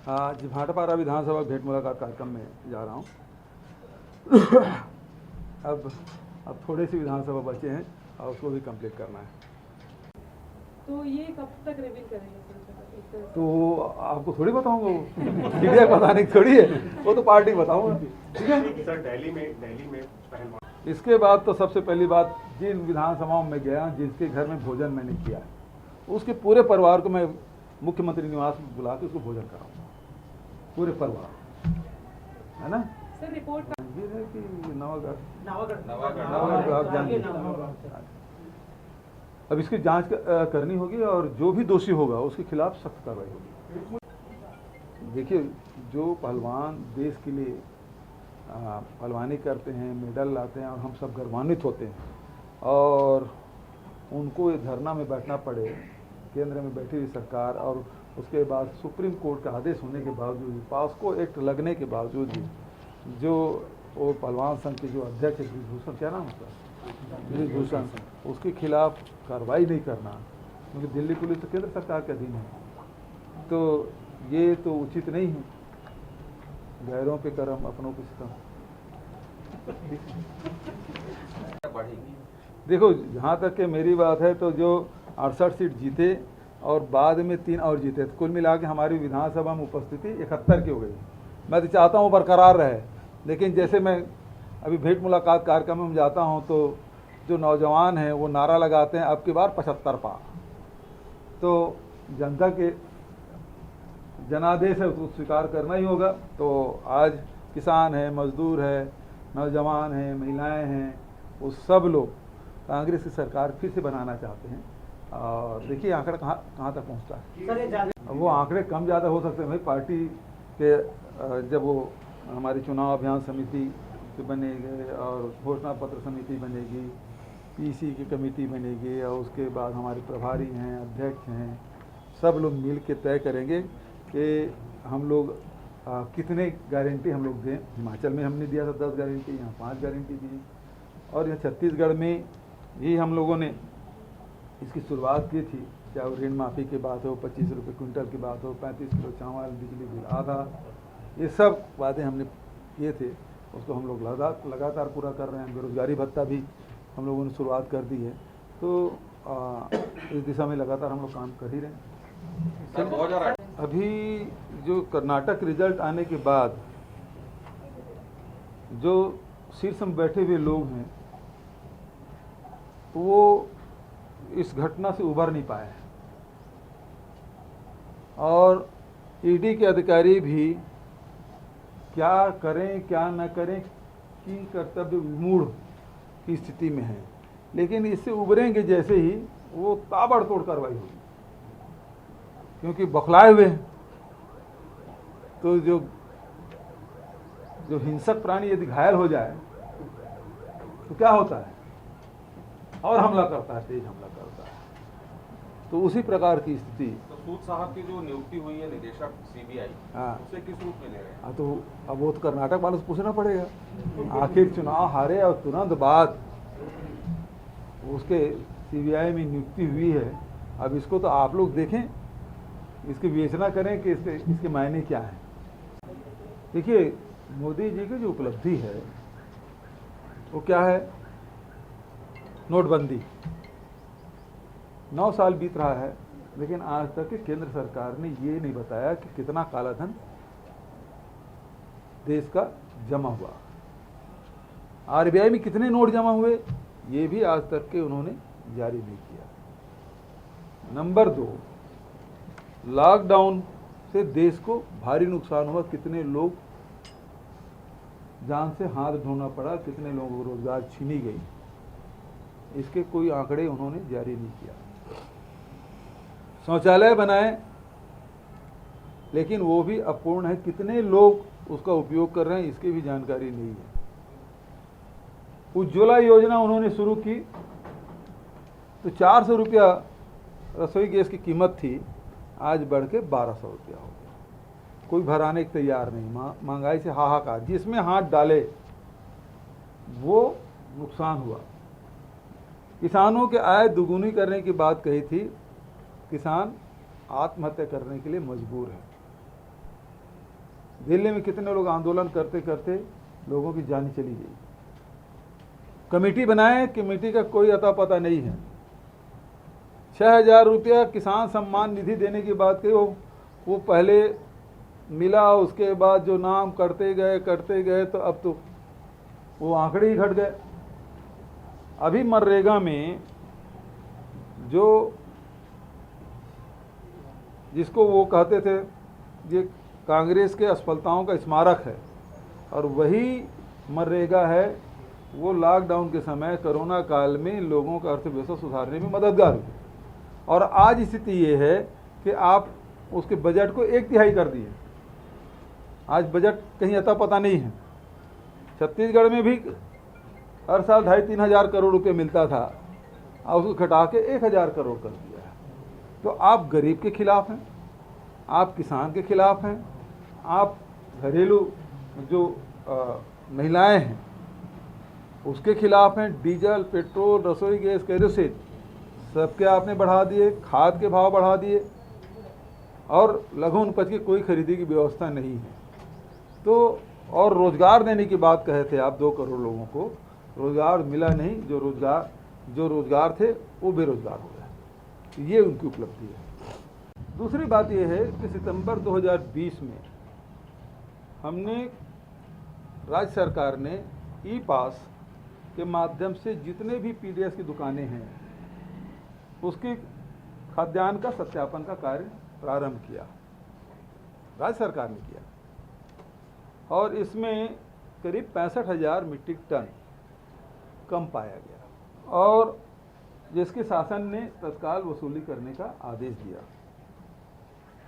आज भाटापारा विधानसभा भेंट मुलाकात कार्यक्रम में जा रहा हूँ। अब थोड़े से विधानसभा बचे हैं और उसको भी कंप्लीट करना है। तो ये कब तक रिवील करेंगे? तो आपको थोड़ी बताऊंगा, वो मीडिया को बताने की थोड़ी है, वो तो पार्टी बताऊंगा। ठीक है सर, दिल्ली में पहलवान। इसके बाद तो सबसे पहली बात, जिन विधानसभाओं में गया, जिसके घर में भोजन मैंने किया है, उसके पूरे परिवार को मैं मुख्यमंत्री निवास में बुला के उसको भोजन कराऊंगा, पूरे परिवार, है ना। सर रिपोर्ट ये है कि नवागढ़ नवागढ़ आप जानिए। अब इसकी जांच करनी होगी और जो भी दोषी होगा उसके खिलाफ सख्त कार्रवाई होगी। देखिए, जो पहलवान देश के लिए पहलवानी करते हैं, मेडल लाते हैं और हम सब गर्वान्वित होते हैं, और उनको ये धरना में बैठना पड़े, केंद्र में बैठी हुई सरकार, और उसके बाद सुप्रीम कोर्ट का आदेश होने के बावजूद भी, पॉस्को एक्ट लगने के बावजूद भी, जो वो पहलवान संघ के जो अध्यक्ष है ब्रिजभूषण, क्या नाम उसका, ब्रिजभूषण, उसके खिलाफ कार्रवाई नहीं करना, क्योंकि दिल्ली पुलिस तो केंद्र सरकार के अधीन है, तो ये तो उचित नहीं है। गैरों पे करम, अपनों पे सितम। देखो, जहाँ तक कि मेरी बात है, तो जो 68 सीट जीते और बाद में 3 और जीते, तो कुल मिला के हमारी विधानसभा में उपस्थिति 71 की हो गई। मैं तो चाहता हूँ बरकरार रहे, लेकिन जैसे मैं अभी भेंट मुलाकात कार्यक्रम में जाता हूँ, तो जो नौजवान हैं वो नारा लगाते हैं, अब की बार 75 पार। तो जनता के जनादेश है, उसको स्वीकार करना ही होगा। तो आज किसान है, मजदूर है, नौजवान हैं, महिलाएं हैं, वो सब लोग कांग्रेस की सरकार फिर से बनाना चाहते हैं। और देखिए आंकड़ा कहाँ तक पहुँचता है। अब वो आंकड़े कम ज़्यादा हो सकते हैं भाई, पार्टी के जब वो हमारी चुनाव अभियान समिति बनेगी और घोषणा पत्र समिति बनेगी, पीसी की कमेटी बनेगी, और उसके बाद हमारे प्रभारी हैं, अध्यक्ष हैं, सब लोग मिल के तय करेंगे कि हम लोग कितने गारंटी हम लोग दें। हिमाचल में हमने दिया था 10 गारंटी, यहाँ 5 गारंटी दी, और यहाँ छत्तीसगढ़ में भी हम लोगों ने इसकी शुरुआत की थी। चाहे वो ऋण माफ़ी की बात हो, 25 रुपये क्विंटल की बात हो, 35 किलो चावल, बिजली बिल आधा, ये सब बातें हमने किए थे, उसको हम लोग लगातार पूरा कर रहे हैं। बेरोजगारी भत्ता भी हम लोगों ने शुरुआत कर दी है। तो इस दिशा में लगातार हम लोग काम कर ही रहे हैं। अभी जो कर्नाटक रिजल्ट आने के बाद जो शीर्ष में बैठे हुए लोग हैं, वो इस घटना से उबर नहीं पाए हैं, और ईडी के अधिकारी भी क्या करें क्या न करें की कर्तव्य विमूढ़ की स्थिति में है। लेकिन इससे उबरेंगे जैसे ही, वो ताबड़तोड़ कार्रवाई होगी, क्योंकि बौखलाए हुए हैं। तो जो हिंसक प्राणी यदि घायल हो जाए तो क्या होता है, और हमला करता है, तेज हमला करता है। तो उसी प्रकार की स्थिति। तो सूद साहब की जो नियुक्ति हुई है निदेशक सीबीआई, हाँ, उसे किस रूप में ले रहे हैं? हाँ, तो अब वो तो कर्नाटक वालों से पूछना पड़ेगा। आखिर चुनाव हारे और तुरंत बाद उसके सीबीआई में नियुक्ति हुई है। अब इसको तो आप लोग देखें, इसकी विवेचना करें कि इसके मायने क्या हैं। देखिए, मोदी जी की जो उपलब्धि है वो क्या है, नोटबंदी। 9 साल बीत रहा है, लेकिन आज तक केंद्र सरकार ने ये नहीं बताया कि कितना काला धन देश का जमा हुआ, आरबीआई में कितने नोट जमा हुए, ये भी आज तक के उन्होंने जारी नहीं किया। नंबर 2, लॉकडाउन से देश को भारी नुकसान हुआ, कितने लोग जान से हाथ धोना पड़ा, कितने लोगों को रोजगार छीनी गई, इसके कोई आंकड़े उन्होंने जारी नहीं किया। शौचालय बनाए, लेकिन वो भी अपूर्ण है, कितने लोग उसका उपयोग कर रहे हैं इसकी भी जानकारी नहीं है। उज्ज्वला योजना उन्होंने शुरू की तो 400 रुपया रसोई गैस की कीमत थी, आज बढ़ के 1200 रुपया हो गया। कोई भराने को तैयार नहीं, महंगाई से हाहाकार, जिसमें हाथ डाले वो नुकसान हुआ। किसानों के आय दुगुनी करने की बात कही थी, किसान आत्महत्या करने के लिए मजबूर है। दिल्ली में कितने लोग आंदोलन करते करते लोगों की जान चली गई। कमेटी बनाए, कमेटी का कोई अता पता नहीं है। 6,000 रुपया किसान सम्मान निधि देने की बात कही, वो पहले मिला, उसके बाद जो नाम करते गए तो अब तो वो आंकड़े ही घट गए। अभी मनरेगा में जो जिसको वो कहते थे ये कांग्रेस के असफलताओं का स्मारक है, और वही मनरेगा है वो लॉकडाउन के समय कोरोना काल में लोगों का अर्थव्यवस्था सुधारने में मददगार हुई। और आज स्थिति ये है कि आप उसके बजट को 1/3 कर दिए। आज बजट कहीं अता पता नहीं है। छत्तीसगढ़ में भी हर साल 2,500-3 हज़ार करोड़ रुपये मिलता था, और उसको घटा के 1,000 करोड़ कर दिया है। तो आप गरीब के खिलाफ हैं, आप किसान के खिलाफ हैं, आप घरेलू जो महिलाएं हैं उसके खिलाफ हैं। डीजल, पेट्रोल, रसोई गैस, केरोसिन सबके आपने बढ़ा दिए, खाद के भाव बढ़ा दिए, और लघु उपज की कोई खरीदी की व्यवस्था नहीं है। तो और रोजगार देने की बात कहे थे आप, 2 करोड़ लोगों को रोजगार मिला नहीं। जो रोजगार थे वो बेरोजगार हो गए। ये उनकी उपलब्धि है। दूसरी बात यह है कि सितंबर 2020 में हमने, राज्य सरकार ने ई पास के माध्यम से जितने भी पीडीएस की दुकानें हैं उसके खाद्यान्न का सत्यापन का कार्य प्रारंभ किया, राज्य सरकार ने किया, और इसमें करीब 65,000 मीट्रिक टन कम पाया गया, और जिसके शासन ने तत्काल वसूली करने का आदेश दिया।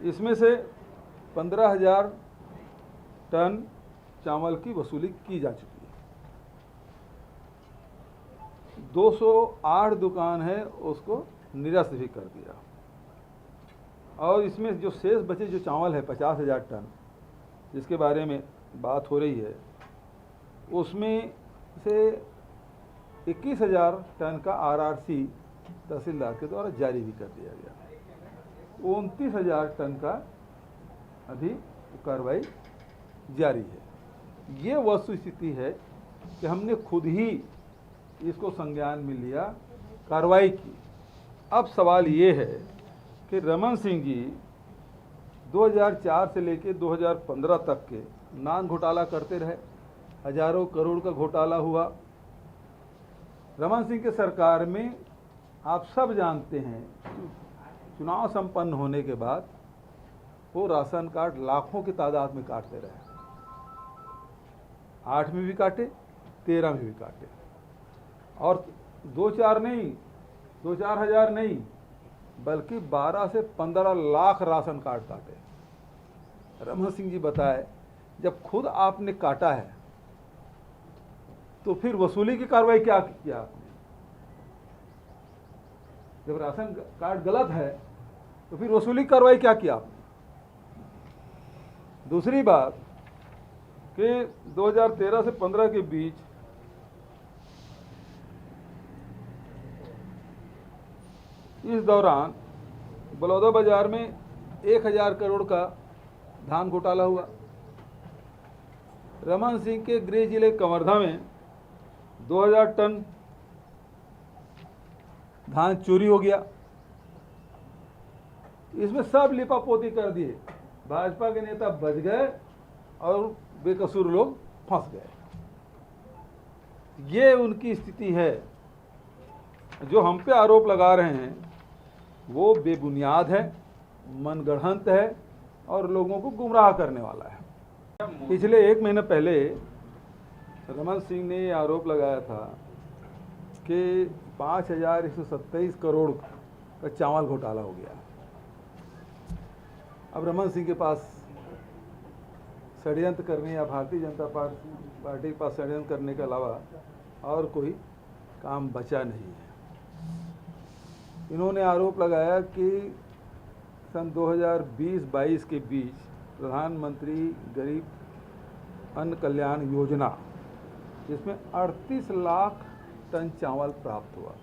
इसमें से 15,000 टन चावल की वसूली की जा चुकी है। 208 दुकान है उसको निरस्त भी कर दिया, और इसमें जो शेष बचे जो चावल है 50,000 टन जिसके बारे में बात हो रही है, उसमें से 21,000 टन का आरआरसी तहसीलदार के द्वारा जारी भी कर दिया गया। 29,000 टन का अभी कार्रवाई जारी है। ये वस्तुस्थिति है कि हमने खुद ही इसको संज्ञान में लिया, कार्रवाई की। अब सवाल ये है कि रमन सिंह जी 2004 से लेकर 2015 तक के नान घोटाला करते रहे, हजारों करोड़ का घोटाला हुआ। रमन सिंह के सरकार में आप सब जानते हैं, चुनाव संपन्न होने के बाद वो राशन कार्ड लाखों की तादाद में काटते रहे। 8 में भी काटे, 13 में भी काटे, और 2-4 हज़ार नहीं बल्कि 12 से 15 लाख राशन कार्ड काटे। रमन सिंह जी बताए, जब खुद आपने काटा है तो फिर वसूली की कार्रवाई क्या किया आपने? जब राशन कार्ड गलत है तो फिर वसूली कार्रवाई क्या किया आपने? दूसरी बात कि 2013 से 15 के बीच इस दौरान बलौदाबाजार में 1,000 करोड़ का धान घोटाला हुआ। रमन सिंह के गृह जिले कवर्धा में 2,000 टन धान चोरी हो गया। इसमें सब लिपापोती कर दिए, भाजपा के नेता बच गए और बेकसूर लोग फंस गए। ये उनकी स्थिति है। जो हम पे आरोप लगा रहे हैं वो बेबुनियाद है, मनगढ़ंत है और लोगों को गुमराह करने वाला है। पिछले 1 महीने पहले रमन सिंह ने ये आरोप लगाया था कि 5,127 करोड़ का चावल घोटाला हो गया। अब रमन सिंह के पास षड्यंत्र करने या भारतीय जनता पार्टी के पास षड्यंत्र करने के अलावा और कोई काम बचा नहीं है। इन्होंने आरोप लगाया कि सन 2020-22 के बीच प्रधानमंत्री गरीब अन्न कल्याण योजना, जिसमें 38 लाख टन चावल प्राप्त हुआ,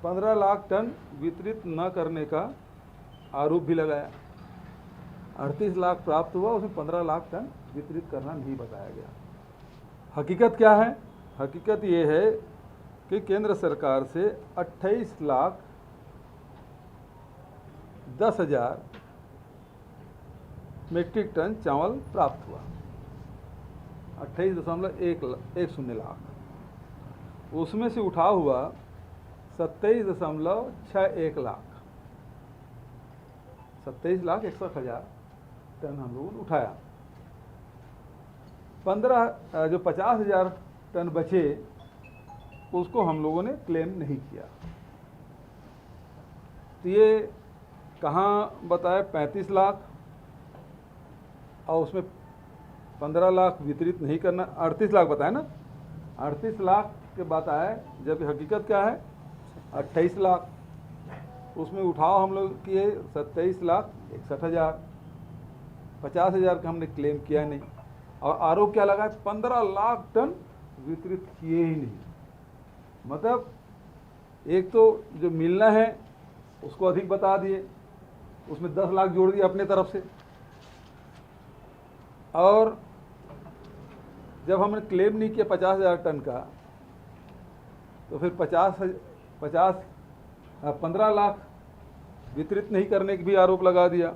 15 लाख टन वितरित न करने का आरोप भी लगाया। 38 लाख प्राप्त हुआ, उसमें 15 लाख टन वितरित करना नहीं बताया गया। हकीकत क्या है? हकीकत ये है कि केंद्र सरकार से 28,10,000 मीट्रिक टन चावल प्राप्त हुआ, 28.10 लाख। उसमें से उठा हुआ 27.61 लाख, 27,61,000 टन हम लोगों ने उठाया। 50,000 टन बचे उसको हम लोगों ने क्लेम नहीं किया। तो ये कहाँ बताए 35 लाख और उसमें 15 लाख वितरित नहीं करना, 38 लाख बताया ना, 38 लाख के बात आए, जब हकीकत क्या है 28 लाख। उसमें उठाव हम लोग किए 27,61,000, 50,000 का हमने क्लेम किया नहीं, और आरोप क्या लगा 15 लाख टन वितरित किए ही नहीं। मतलब एक तो जो मिलना है उसको अधिक बता दिए, उसमें 10 लाख जोड़ दिए अपने तरफ से, और जब हमने क्लेम नहीं किया 50,000 टन का, तो फिर 15 लाख वितरित नहीं करने की भी आरोप लगा दिया।